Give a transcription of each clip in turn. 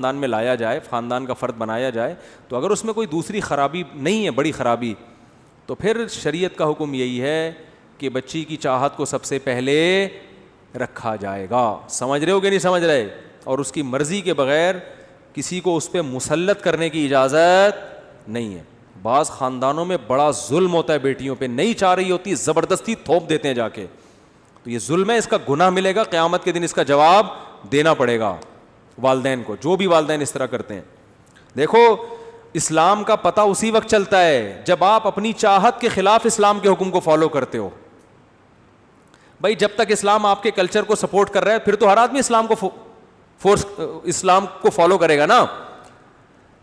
خاندان میں لایا جائے, خاندان کا فرد بنایا جائے, تو اگر اس میں کوئی دوسری خرابی نہیں ہے, بڑی خرابی, تو پھر شریعت کا حکم یہی ہے کہ بچی کی چاہت کو سب سے پہلے رکھا جائے گا. سمجھ رہے ہو کہ نہیں سمجھ رہے؟ اور اس کی مرضی کے بغیر کسی کو اس پہ مسلط کرنے کی اجازت نہیں ہے. بعض خاندانوں میں بڑا ظلم ہوتا ہے بیٹیوں پہ, نہیں چاہ رہی ہوتی, زبردستی تھوپ دیتے ہیں جا کے, تو یہ ظلم ہے, اس کا گناہ ملے گا, قیامت کے دن اس کا جواب دینا پڑے گا والدین کو, جو بھی والدین اس طرح کرتے ہیں. دیکھو اسلام کا پتہ اسی وقت چلتا ہے جب آپ اپنی چاہت کے خلاف اسلام کے حکم کو فالو کرتے ہو. بھائی جب تک اسلام آپ کے کلچر کو سپورٹ کر رہا ہے پھر تو ہر آدمی اسلام کو فالو کرے گا نا.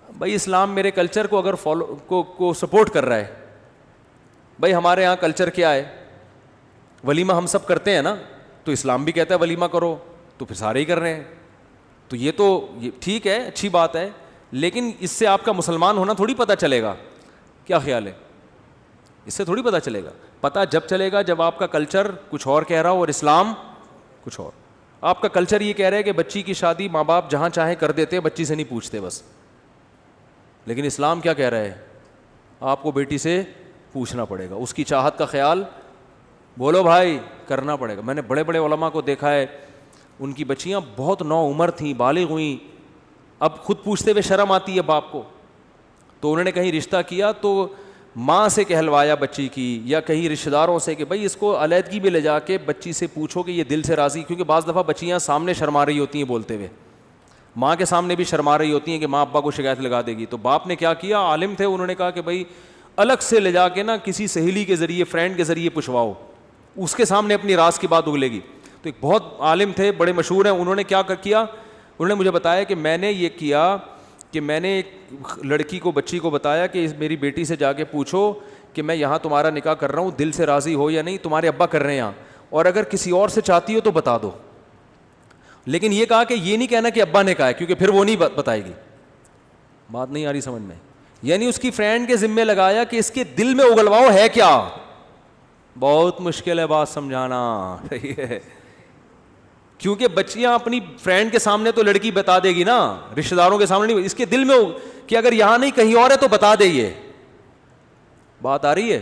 بھائی اسلام میرے کلچر کو اگر کو سپورٹ کر رہا ہے, بھائی ہمارے یہاں کلچر کیا ہے, ولیمہ ہم سب کرتے ہیں نا, تو اسلام بھی کہتا ہے ولیمہ کرو, تو پھر سارے ہی کر رہے ہیں, تو یہ ٹھیک ہے, اچھی بات ہے, لیکن اس سے آپ کا مسلمان ہونا تھوڑی پتہ چلے گا. کیا خیال ہے؟ اس سے تھوڑی پتہ چلے گا. پتہ جب چلے گا جب آپ کا کلچر کچھ اور کہہ رہا ہو اور اسلام کچھ اور. آپ کا کلچر یہ کہہ رہا ہے کہ بچی کی شادی ماں باپ جہاں چاہیں کر دیتے, بچی سے نہیں پوچھتے بس, لیکن اسلام کیا کہہ رہا ہے؟ آپ کو بیٹی سے پوچھنا پڑے گا, اس کی چاہت کا خیال بولو بھائی کرنا پڑے گا. میں نے بڑے بڑے علماء کو دیکھا ہے, ان کی بچیاں بہت نوعمر تھیں, بالغ ہوئیں, اب خود پوچھتے ہوئے شرم آتی ہے باپ کو, تو انہوں نے کہیں رشتہ کیا تو ماں سے کہلوایا بچی کی, یا کہیں رشتہ داروں سے کہ بھائی اس کو علیحدگی میں لے جا کے بچی سے پوچھو کہ یہ دل سے راضی, کیونکہ بعض دفعہ بچیاں سامنے شرما رہی ہوتی ہیں بولتے ہوئے, ماں کے سامنے بھی شرما رہی ہوتی ہیں کہ ماں ابا کو شکایت لگا دے گی. تو باپ نے کیا کیا, عالم تھے, انہوں نے کہا کہ بھائی الگ سے لے جا کے نا کسی سہیلی کے ذریعے, فرینڈ کے ذریعے پوچھواؤ, اس کے سامنے اپنی راز کی بات اگلے گی. تو ایک بہت عالم تھے, بڑے مشہور ہیں, انہوں نے کیا کیا, انہوں نے مجھے بتایا کہ میں نے یہ کیا کہ میں نے ایک لڑکی کو, بچی کو بتایا کہ میری بیٹی سے جا کے پوچھو کہ میں یہاں تمہارا نکاح کر رہا ہوں, دل سے راضی ہو یا نہیں, تمہارے ابا کر رہے ہیں یہاں, اور اگر کسی اور سے چاہتی ہو تو بتا دو. لیکن یہ کہا کہ یہ نہیں کہنا کہ ابا نے کہا ہے, کیونکہ پھر وہ نہیں بتائے گی. بات نہیں آ رہی سمجھ میں؟ یعنی اس کی فرینڈ کے ذمے لگایا کہ اس کے دل میں اگلواؤ ہے کیا. بہت مشکل ہے بات سمجھانا, کیونکہ بچیاں اپنی فرینڈ کے سامنے تو لڑکی بتا دے گی نا, رشتہ داروں کے سامنے نہیں, اس کے دل میں کہ اگر یہاں نہیں کہیں اور ہے تو بتا دے. یہ بات آ رہی ہے؟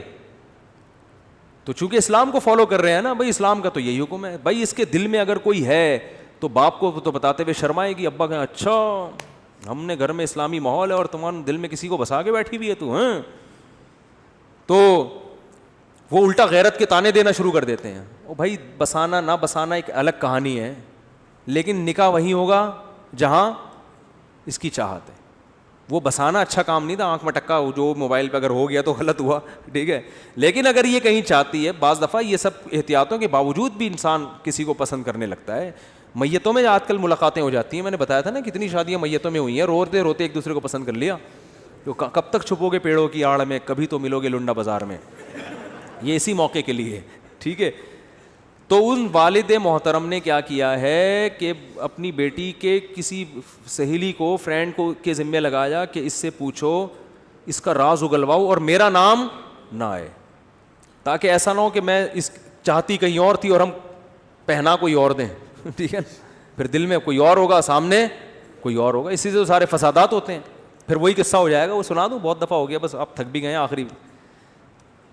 تو چونکہ اسلام کو فالو کر رہے ہیں نا بھائی, اسلام کا تو یہی حکم ہے بھائی, اس کے دل میں اگر کوئی ہے تو باپ کو تو بتاتے ہوئے شرمائے گی, ابا کہیں اچھا ہم نے گھر میں اسلامی ماحول ہے اور تمہارے دل میں کسی کو بسا کے بیٹھی بھی ہے تو ہیں, تو وہ الٹا غیرت کے تانے دینا شروع کر دیتے ہیں. او بھائی بسانا نہ بسانا ایک الگ کہانی ہے, لیکن نکاح وہیں ہوگا جہاں اس کی چاہت ہے. وہ بسانا اچھا کام نہیں تھا, آنکھ مٹکا جو موبائل پہ اگر ہو گیا تو غلط ہوا, ٹھیک ہے, لیکن اگر یہ کہیں چاہتی ہے, بعض دفعہ یہ سب احتیاطوں کے باوجود بھی انسان کسی کو پسند کرنے لگتا ہے. میتوں میں آج کل ملاقاتیں ہو جاتی ہیں, میں نے بتایا تھا نا کتنی شادیاں میتوں میں ہوئی ہیں, روتے روتے ایک دوسرے کو پسند کر لیا. تو کب تک چھپو گے پیڑوں کی آڑ میں, کبھی تو ملو گے لنڈا بازار میں. یہ اسی موقع کے لیے, ٹھیک ہے. تو ان والد محترم نے کیا کیا ہے کہ اپنی بیٹی کے کسی سہیلی کو, فرینڈ کو کے ذمے لگایا کہ اس سے پوچھو, اس کا راز اگلواؤ اور میرا نام نہ آئے, تاکہ ایسا نہ ہو کہ میں اس چاہتی کہیں اور تھی اور ہم پہنا کوئی اور دیں, ٹھیک ہے, پھر دل میں کوئی اور ہوگا, سامنے کوئی اور ہوگا. اسی سے تو سارے فسادات ہوتے ہیں. پھر وہی قصہ ہو جائے گا, وہ سنا دوں, بہت دفعہ ہو گیا, بس آپ تھک بھی گئے ہیں, آخری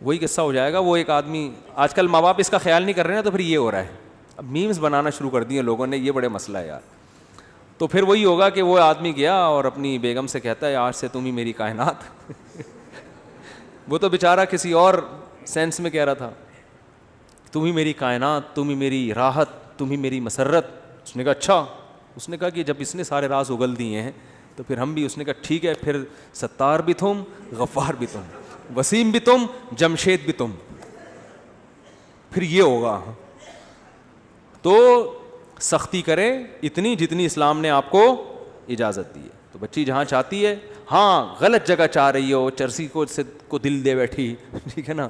وہی قصہ ہو جائے گا. وہ ایک آدمی, آج کل ماں باپ اس کا خیال نہیں کر رہے ہیں, تو پھر یہ ہو رہا ہے, اب میمز بنانا شروع کر دیے لوگوں نے, یہ بڑے مسئلہ ہے یار. تو پھر وہی ہوگا کہ وہ آدمی گیا اور اپنی بیگم سے کہتا ہے آج سے تم ہی میری کائنات. وہ تو بیچارہ کسی اور سینس میں کہہ رہا تھا, تم ہی میری کائنات, تم ہی میری راحت, تم ہی میری مسرت. اس نے کہا اچھا. اس نے کہا کہ جب اس نے سارے راز اگل دیے ہیں تو پھر ہم بھی. اس نے کہا ٹھیک ہے, پھر ستار بھی تم, غفار بھی تم, وسیم بھی تم, جمشید بھی تم, پھر یہ ہوگا. تو سختی کرے اتنی جتنی اسلام نے آپ کو اجازت دی ہے. تو بچی جہاں چاہتی ہے, ہاں غلط جگہ چاہ رہی ہو, چرسی کو دل دے بیٹھی, ٹھیک ہے نا,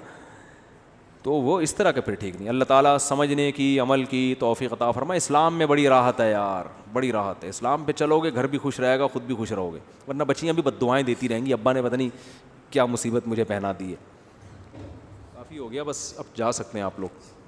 تو وہ اس طرح کا پھر ٹھیک نہیں. اللہ تعالیٰ سمجھنے کی, عمل کی توفیق عطا فرمائے. اسلام میں بڑی راحت ہے یار, بڑی راحت ہے. اسلام پہ چلو گے گھر بھی خوش رہے گا, خود بھی خوش رہو گے, ورنہ بچیاں بھی بد دعائیں دیتی رہیں گی, ابا نے پتہ نہیں کیا مصیبت مجھے پہنا دی ہے. کافی ہو گیا, بس اب جا سکتے ہیں آپ لوگ.